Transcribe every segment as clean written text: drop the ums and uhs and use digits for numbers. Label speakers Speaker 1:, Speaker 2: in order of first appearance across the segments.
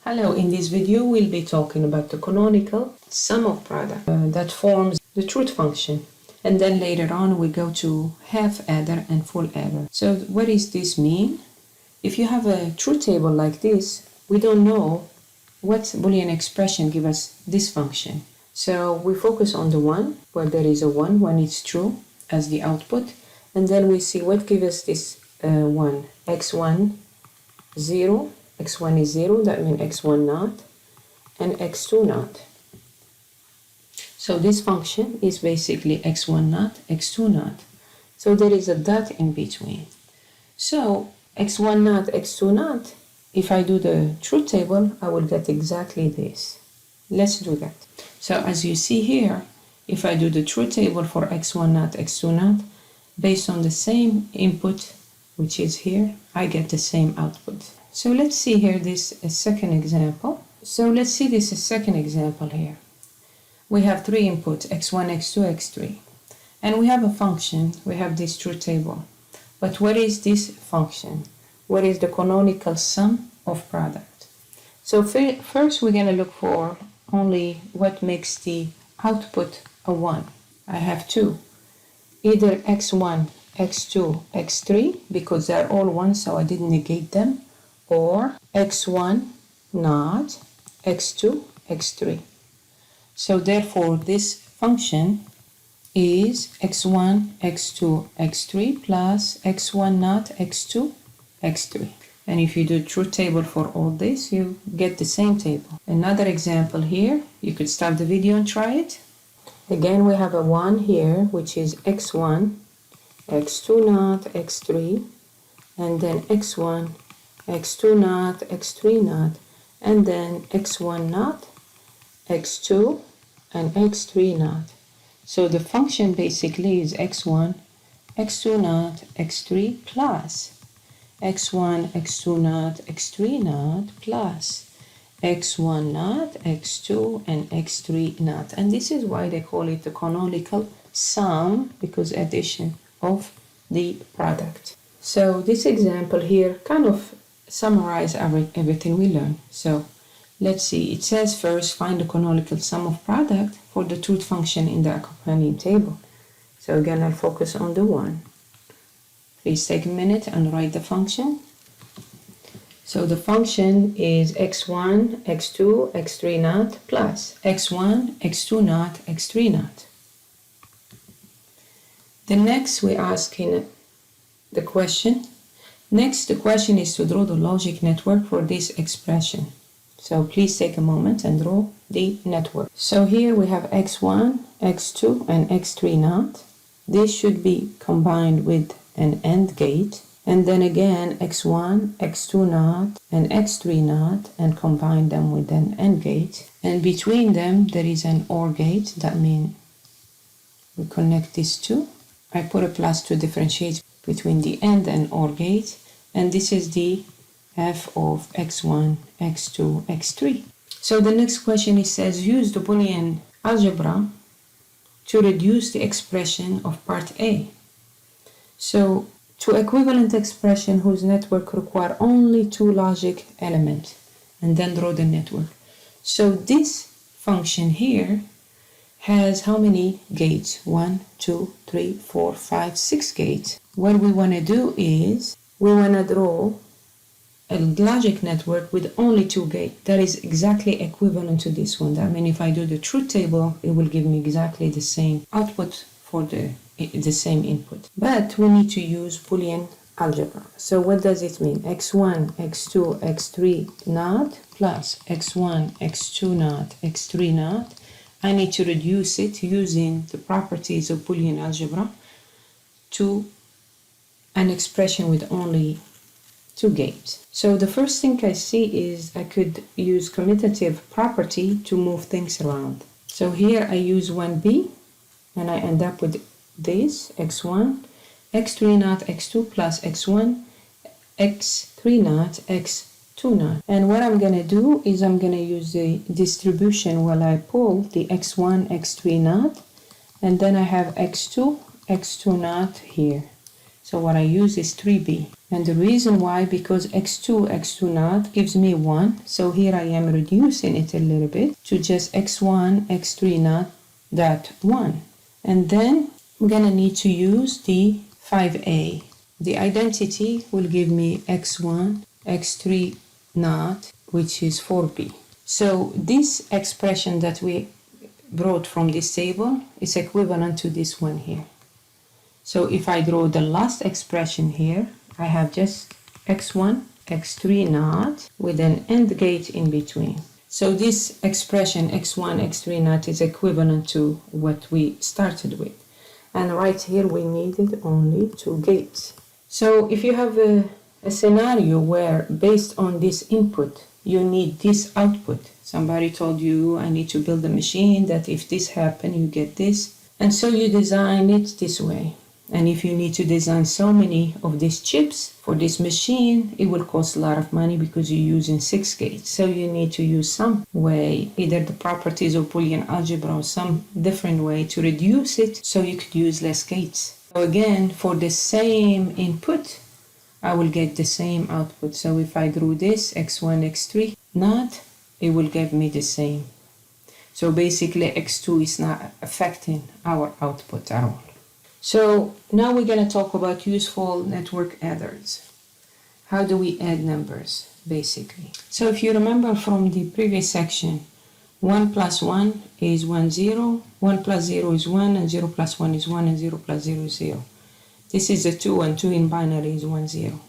Speaker 1: Hello, in this video we'll be talking about the canonical sum of product that forms the truth function. And then later on we go to half adder and full adder. So what does this mean? If you have a truth table like this, we don't know what Boolean expression gives us this function. So we focus on the 1, where there is a 1 when it's true as the output. And then we see what gives us this 1, x1, 0. x1 is 0, that means x1 not, and x2 not. So this function is basically x1 not, x2 not. So there is a dot in between. So x1 not, x2 not, if I do the truth table, I will get exactly this. Let's do that. So as you see here, if I do the truth table for x1 not, x2 not, based on the same input, which is here, I get the same output. So let's see here this second example. Here. We have 3 inputs, x1, x2, x3. And we have a function, we have this truth table. But what is this function? What is the canonical sum of product? So first we're going to look for only what makes the output a 1. I have 2. Either x1, x2, x3, because they're all 1, so I didn't negate them. Or x1 not, x2, x3. So therefore this function is x1, x2, x3 plus x1 not, x2, x3. And if you do truth table for all this, you get the same table. Another example here, you could stop the video and try it. Again, we have a 1 here, which is x1, x2 not, x3, and then x1, x2 not, x3 not, and then x1 not, x2, and x3 not. So the function basically is x1, x2 not, x3 plus x1, x2 not, x3 not plus x1 not, x2, and x3 not. And this is why they call it the canonical sum, because addition of the product. So this example here kind of summarize everything we learned. So let's see, it says first find the canonical sum of product for the truth function in the accompanying table. So again, I'll focus on the 1. Please take a minute and write the function. So the function is x1, x2, x3 not plus x1, x2 not, x3 not. The next we're asking the question. Next, the question is to draw the logic network for this expression. So please take a moment and draw the network. So here we have x1, x2, and x3 not. This should be combined with an AND gate. And then again, x1, x2 not, and x3 not, and combine them with an AND gate. And between them, there is an OR gate. That means we connect these two. I put a plus to differentiate between the AND and OR gate. And this is the f of x1, x2, x3. So the next question, it says use the Boolean algebra to reduce the expression of part A. So to equivalent expression whose network require only 2 logic elements, and then draw the network. So this function here has how many gates? 1, 2, 3, 4, 5, 6 gates. What we want to do is we want to draw a logic network with only 2 gates. That is exactly equivalent to this one. That means if I do the truth table, it will give me exactly the same output for the same input. But we need to use Boolean algebra. So what does it mean? x1, x2, x3 not plus x1, x2 not, x3 not. I need to reduce it using the properties of Boolean algebra to an expression with only 2 gates. So the first thing I see is I could use commutative property to move things around. So here I use 1b and I end up with this x1, x3 not, x2 plus x1, x3 not, x2 not. And what I'm going to do is I'm going to use the distribution while I pull the x1, x3 not, and then I have x2, x2 not here. So what I use is 3b. And the reason why, because x2 naught gives me 1. So here I am reducing it a little bit to just x1, x3 naught dot 1. And then I'm going to need to use the 5a. The identity will give me x1, x3 naught, which is 4b. So this expression that we brought from this table is equivalent to this one here. So if I draw the last expression here, I have just x1, x3 naught with an AND gate in between. So this expression x1, x3 naught is equivalent to what we started with. And right here we needed only 2 gates. So if you have a scenario where based on this input, you need this output. Somebody told you, I need to build a machine that if this happens, you get this. And so you design it this way. And if you need to design so many of these chips for this machine, it will cost a lot of money because you're using 6 gates. So you need to use some way, either the properties of Boolean algebra or some different way to reduce it so you could use less gates. So again, for the same input, I will get the same output. So if I drew this, x1, x3 naught, it will give me the same. So basically x2 is not affecting our output at all. So now we're going to talk about useful network adders. How do we add numbers, basically? So if you remember from the previous section, 1 plus 1 is 1, 0, 1 plus 0 is 1, and 0 plus 1 is 1, and 0 plus 0 is 0. This is a 2, and 2 in binary is 1, 0.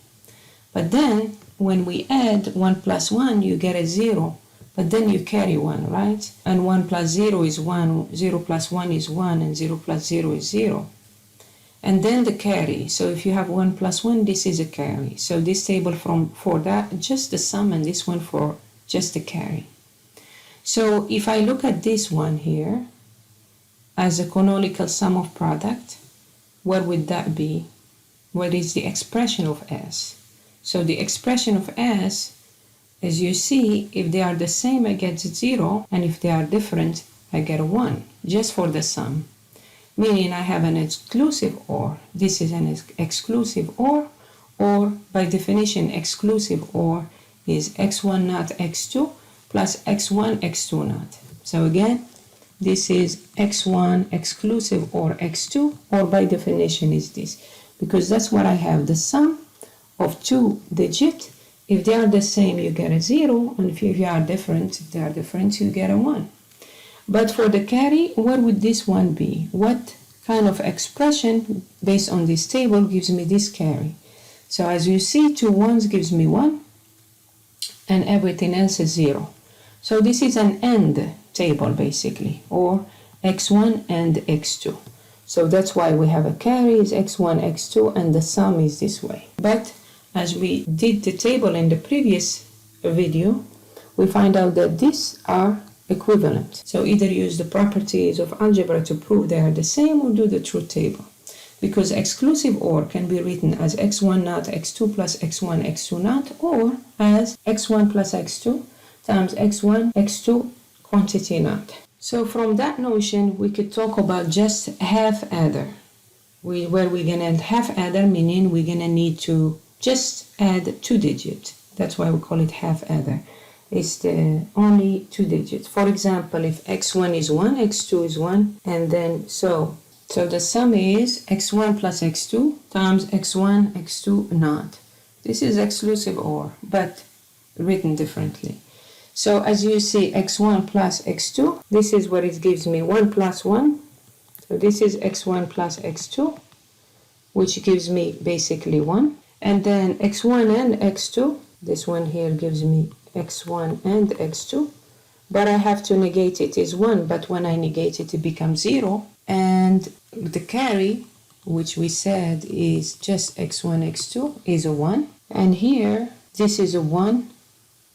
Speaker 1: But then, when we add 1 plus 1, you get a 0, but then you carry 1, right? And 1 plus 0 is 1, 0 plus 1 is 1, and 0 plus 0 is 0. And then the carry. So if you have 1 plus 1, this is a carry. So this table for that, just the sum, and this one for just the carry. So if I look at this one here as a canonical sum of product, what would that be? What is the expression of S? So the expression of S, as you see, if they are the same, I get 0, and if they are different, I get a 1, just for the sum. Meaning I have an exclusive OR. This is an exclusive OR by definition, exclusive OR is x1 naught x2 plus x1 x2 naught. So again, this is x1 exclusive OR x2, or by definition is this, because that's what I have, the sum of 2 digits. If they are the same, you get a 0, and if they are different, you get a 1. But for the carry, what would this one be? What kind of expression based on this table gives me this carry? So as you see, 2 ones gives me 1, and everything else is 0. So this is an AND table basically, or x1 and x2. So that's why we have a carry is x1, x2, and the sum is this way. But as we did the table in the previous video, we find out that these are equivalent. So either use the properties of algebra to prove they are the same, or do the truth table. Because exclusive OR can be written as x1 naught x2 plus x1 x2 naught, or as x1 plus x2 times x1 x2 quantity naught. So from that notion, we could talk about just half adder. Where we're gonna add half adder, meaning we're gonna need to just add 2 digits. That's why we call it half adder. It's the only 2 digits. For example, if x1 is 1, x2 is 1, and then so the sum is x1 plus x2 times x1 x2 naught. This is exclusive OR, but written differently. So as you see, x1 plus x2, this is what it gives me, 1 plus 1. So this is x1 plus x2, which gives me basically 1. And then x1 and x2, this one here gives me x1 and x2, but I have to negate it is 1, but when I negate it, it becomes 0. And the carry, which we said is just x1, x2, is a 1. And here, this is a 1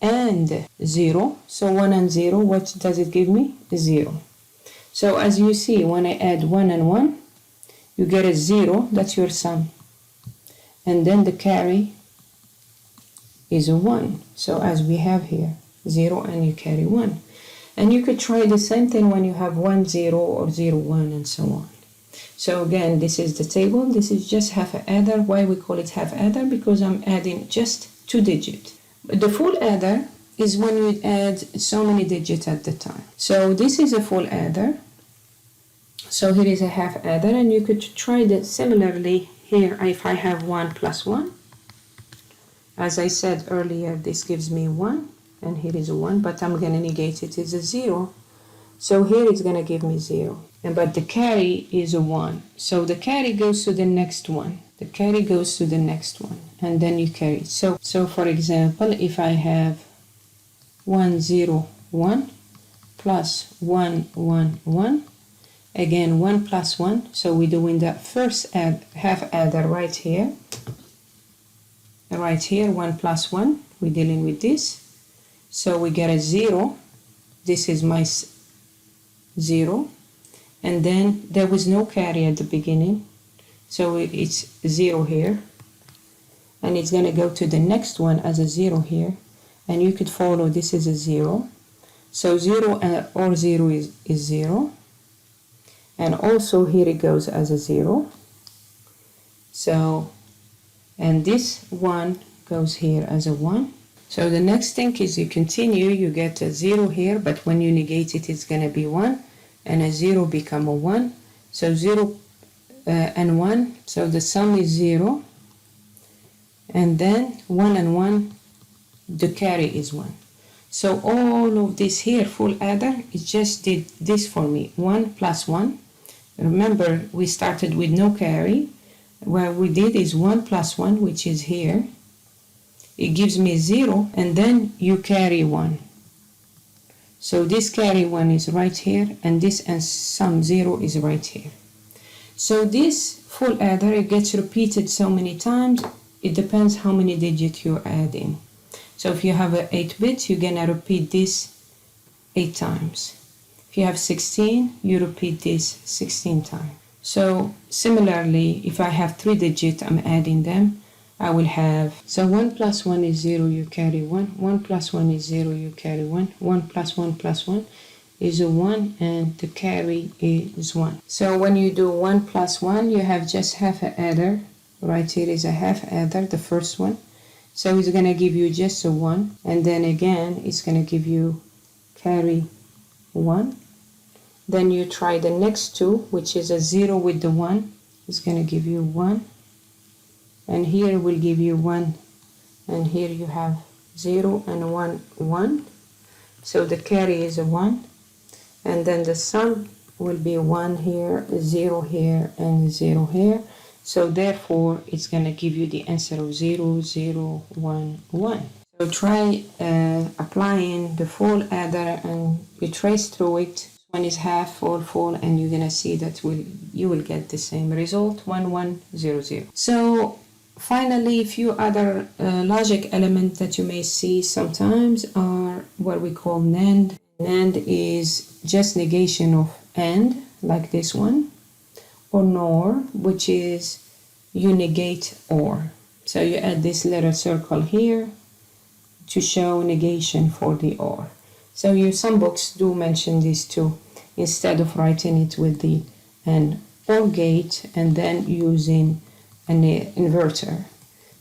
Speaker 1: and 0. So 1 and 0, what does it give me? 0. So as you see, when I add 1 and 1, you get a 0, that's your sum. And then the carry is a 1. So as we have here, 0 and you carry 1. And you could try the same thing when you have 1, 0 or 0, 1 and so on. So again, this is the table. This is just half adder. Why we call it half adder? Because I'm adding just 2 digits. The full adder is when you add so many digits at the time. So this is a full adder. So here is a half adder, and you could try that similarly here. If I have 1 plus 1, as I said earlier, this gives me 1, and here is a 1, but I'm going to negate it. It's a 0. So here it's going to give me 0. But the carry is a 1. So the carry goes to the next one. The carry goes to the next one. And then you carry. So for example, if I have 1, 0, 1 plus 1, 1, 1. Again, 1 plus 1. So we're doing that first half adder right here. Right here, 1 plus 1. We're dealing with this. So we get a 0. This is my 0. And then there was no carry at the beginning. So it's 0 here. And it's going to go to the next one as a 0 here. And you could follow this is a 0. So 0 or 0 is 0. And also here it goes as a 0. So, and this 1 goes here as a 1. So the next thing is you continue, you get a 0 here, but when you negate it, it's going to be 1. And a 0 become a 1. So 0 and 1, so the sum is 0. And then 1 and 1, the carry is 1. So all of this here, full adder, it just did this for me. 1 plus 1. Remember, we started with no carry. What we did is 1 plus 1, which is here. It gives me 0, and then you carry 1. So this carry 1 is right here, and this and sum 0 is right here. So this full adder, it gets repeated so many times. It depends how many digits you add in. So if you have an 8-bit, you're gonna repeat this 8 times. If you have 16, you repeat this 16 times. So similarly, if I have 3 digits, I'm adding them. I will have, so 1 plus 1 is 0, you carry 1. 1 plus 1 is 0, you carry 1. 1 plus 1 plus 1 is a 1, and the carry is 1. So when you do 1 plus 1, you have just half an adder. Right here is a half adder, the first one. So it's going to give you just a 1. And then again, it's going to give you carry 1. Then you try the next two, which is a 0 with the 1. It's going to give you 1. And here will give you 1. And here you have 0 and 1, 1. So the carry is a 1. And then the sum will be 1 here, 0 here, and 0 here. So therefore, it's going to give you the answer of 0, 0, 1, 1. So try applying the full adder, and you trace through it. One is half, full, and you're going to see that you will get the same result, 1, 1, 0, 0. So finally, a few other logic elements that you may see sometimes are what we call NAND. NAND is just negation of AND, like this one, or NOR, which is you negate OR. So you add this little circle here to show negation for the OR. So some books do mention this too, instead of writing it with the an OR gate and then using an inverter.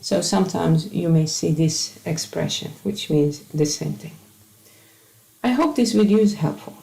Speaker 1: So sometimes you may see this expression, which means the same thing. I hope this video is helpful.